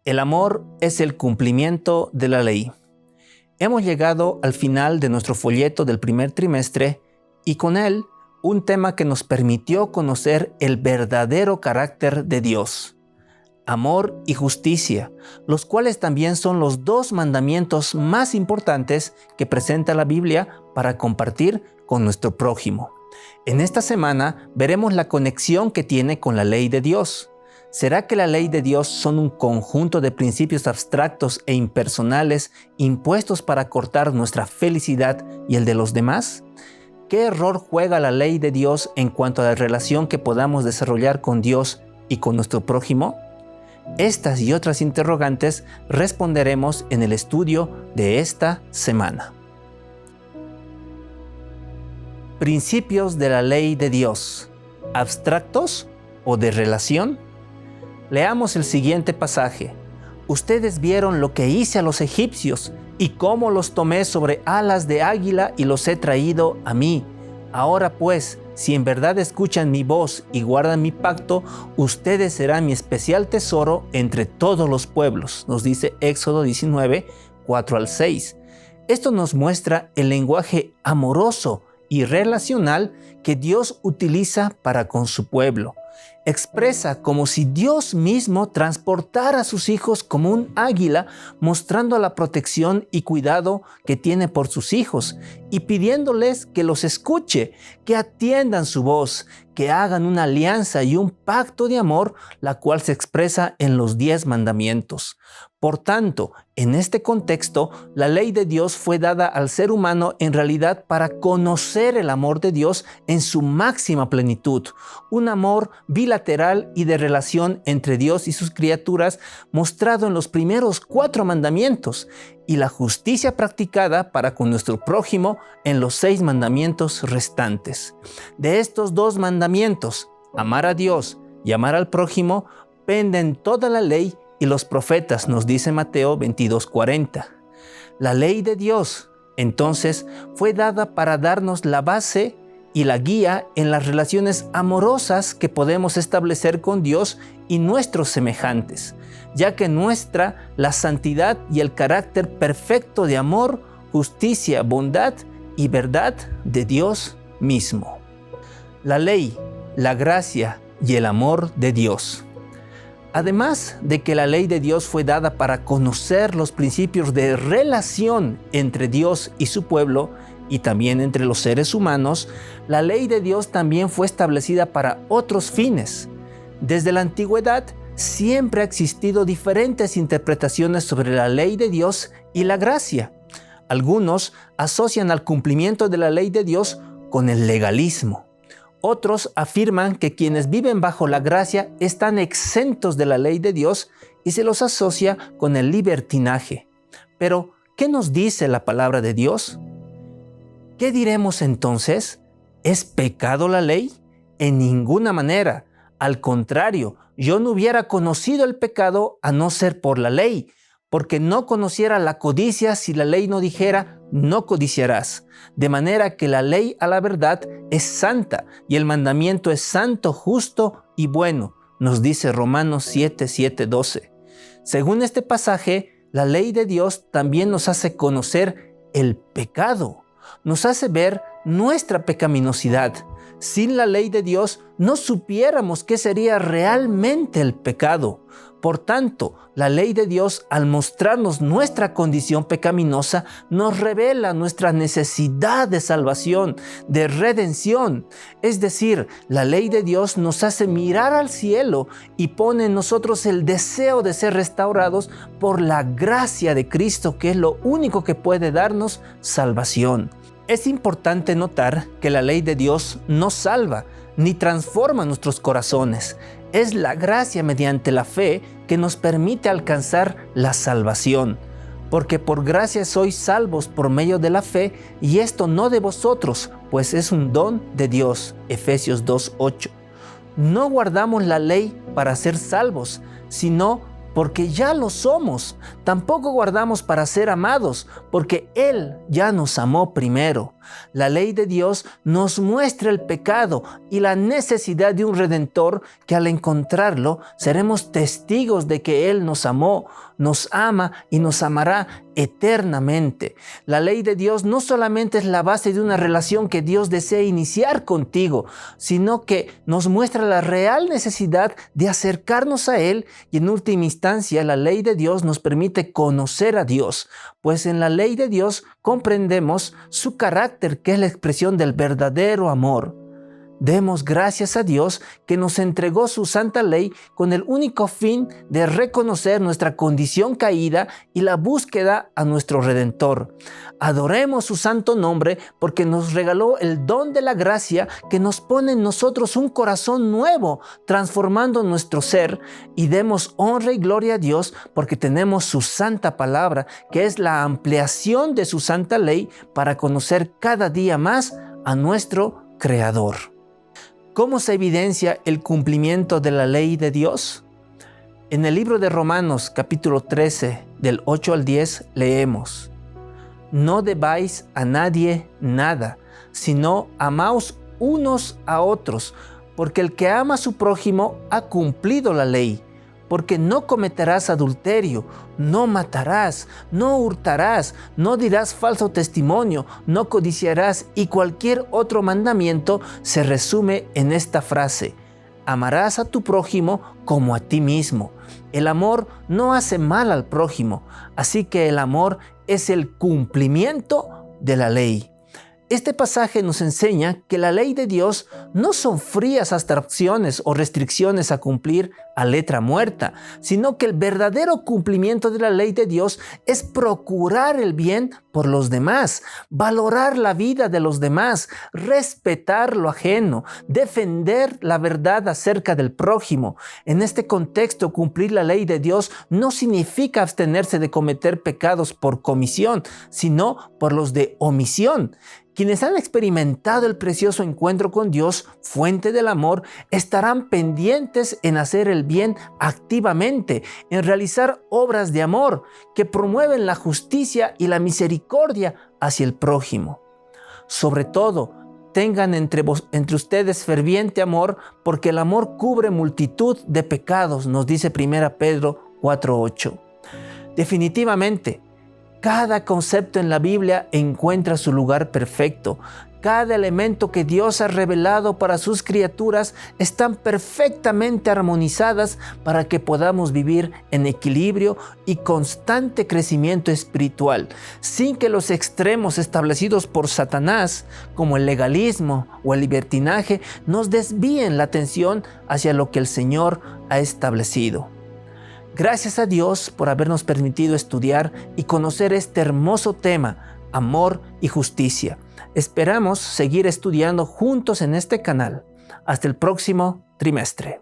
El amor es el cumplimiento de la ley. Hemos llegado al final de nuestro folleto del primer trimestre y con él un tema que nos permitió conocer el verdadero carácter de Dios. Amor y justicia, los cuales también son los dos mandamientos más importantes que presenta la Biblia para compartir con nuestro prójimo. En esta semana veremos la conexión que tiene con la ley de Dios. ¿Será que la ley de Dios son un conjunto de principios abstractos e impersonales impuestos para cortar nuestra felicidad y el de los demás? ¿Qué rol juega la ley de Dios en cuanto a la relación que podamos desarrollar con Dios y con nuestro prójimo? Estas y otras interrogantes responderemos en el estudio de esta semana. Principios de la ley de Dios, ¿abstractos o de relación? Leamos el siguiente pasaje. Ustedes vieron lo que hice a los egipcios y cómo los tomé sobre alas de águila y los he traído a mí. Ahora pues, si en verdad escuchan mi voz y guardan mi pacto, ustedes serán mi especial tesoro entre todos los pueblos. Nos dice Éxodo 19, 4 al 6. Esto nos muestra el lenguaje amoroso y relacional que Dios utiliza para con su pueblo. Expresa como si Dios mismo transportara a sus hijos como un águila, mostrando la protección y cuidado que tiene por sus hijos y pidiéndoles que los escuche, que atiendan su voz, que hagan una alianza y un pacto de amor, la cual se expresa en los 10 mandamientos. Por tanto, en este contexto, la ley de Dios fue dada al ser humano en realidad para conocer el amor de Dios en su máxima plenitud, un amor bilateral y de relación entre Dios y sus criaturas mostrado en los primeros 4 mandamientos y la justicia practicada para con nuestro prójimo en los 6 mandamientos restantes. De estos 2 mandamientos, amar a Dios y amar al prójimo, penden toda la ley y los profetas, nos dice Mateo 22:40. La ley de Dios, entonces, fue dada para darnos la base y la guía en las relaciones amorosas que podemos establecer con Dios y nuestros semejantes, ya que muestra la santidad y el carácter perfecto de amor, justicia, bondad y verdad de Dios mismo. La ley, la gracia y el amor de Dios. Además de que la ley de Dios fue dada para conocer los principios de relación entre Dios y su pueblo y también entre los seres humanos, la ley de Dios también fue establecida para otros fines. Desde la antigüedad siempre ha existido diferentes interpretaciones sobre la ley de Dios y la gracia. Algunos asocian al cumplimiento de la ley de Dios con el legalismo. Otros afirman que quienes viven bajo la gracia están exentos de la ley de Dios y se los asocia con el libertinaje. Pero, ¿qué nos dice la palabra de Dios? ¿Qué diremos entonces? ¿Es pecado la ley? En ninguna manera. Al contrario, yo no hubiera conocido el pecado a no ser por la ley, porque no conociera la codicia si la ley no dijera, no codiciarás. De manera que la ley a la verdad es santa y el mandamiento es santo, justo y bueno, nos dice Romanos 7, 7, 12. Según este pasaje, la ley de Dios también nos hace conocer el pecado, nos hace ver nuestra pecaminosidad. Sin la ley de Dios no supiéramos qué sería realmente el pecado. Por tanto, la ley de Dios, al mostrarnos nuestra condición pecaminosa, nos revela nuestra necesidad de salvación, de redención. Es decir, la ley de Dios nos hace mirar al cielo y pone en nosotros el deseo de ser restaurados por la gracia de Cristo, que es lo único que puede darnos salvación. Es importante notar que la ley de Dios no salva ni transforma nuestros corazones. Es la gracia mediante la fe que nos permite alcanzar la salvación. Porque por gracia sois salvos por medio de la fe, y esto no de vosotros, pues es un don de Dios. Efesios 2:8. No guardamos la ley para ser salvos, sino porque ya lo somos. Tampoco guardamos para ser amados, porque Él ya nos amó primero. La ley de Dios nos muestra el pecado y la necesidad de un Redentor que al encontrarlo seremos testigos de que Él nos amó, nos ama y nos amará eternamente. La ley de Dios no solamente es la base de una relación que Dios desea iniciar contigo, sino que nos muestra la real necesidad de acercarnos a Él, y en última instancia la ley de Dios nos permite conocer a Dios, pues en la ley de Dios comprendemos su carácter, que es la expresión del verdadero amor. Demos gracias a Dios que nos entregó su santa ley con el único fin de reconocer nuestra condición caída y la búsqueda a nuestro Redentor. Adoremos su santo nombre porque nos regaló el don de la gracia que nos pone en nosotros un corazón nuevo, transformando nuestro ser, y demos honra y gloria a Dios porque tenemos su santa palabra, que es la ampliación de su santa ley para conocer cada día más a nuestro Creador. ¿Cómo se evidencia el cumplimiento de la ley de Dios? En el libro de Romanos, capítulo 13, del 8 al 10, leemos: No debáis a nadie nada, sino amaos unos a otros, porque el que ama a su prójimo ha cumplido la ley. Porque no cometerás adulterio, no matarás, no hurtarás, no dirás falso testimonio, no codiciarás, y cualquier otro mandamiento se resume en esta frase: amarás a tu prójimo como a ti mismo. El amor no hace mal al prójimo, así que el amor es el cumplimiento de la ley. Este pasaje nos enseña que la ley de Dios no son frías abstracciones o restricciones a cumplir a letra muerta, sino que el verdadero cumplimiento de la ley de Dios es procurar el bien por los demás, valorar la vida de los demás, respetar lo ajeno, defender la verdad acerca del prójimo. En este contexto, cumplir la ley de Dios no significa abstenerse de cometer pecados por comisión, sino por los de omisión. Quienes han experimentado el precioso encuentro con Dios, fuente del amor, estarán pendientes en hacer el bien activamente, en realizar obras de amor que promueven la justicia y la misericordia hacia el prójimo. Sobre todo, tengan entre ustedes ferviente amor, porque el amor cubre multitud de pecados, nos dice 1 Pedro 4:8. Definitivamente, cada concepto en la Biblia encuentra su lugar perfecto. Cada elemento que Dios ha revelado para sus criaturas están perfectamente armonizadas para que podamos vivir en equilibrio y constante crecimiento espiritual, sin que los extremos establecidos por Satanás, como el legalismo o el libertinaje, nos desvíen la atención hacia lo que el Señor ha establecido. Gracias a Dios por habernos permitido estudiar y conocer este hermoso tema, amor y justicia. Esperamos seguir estudiando juntos en este canal. Hasta el próximo trimestre.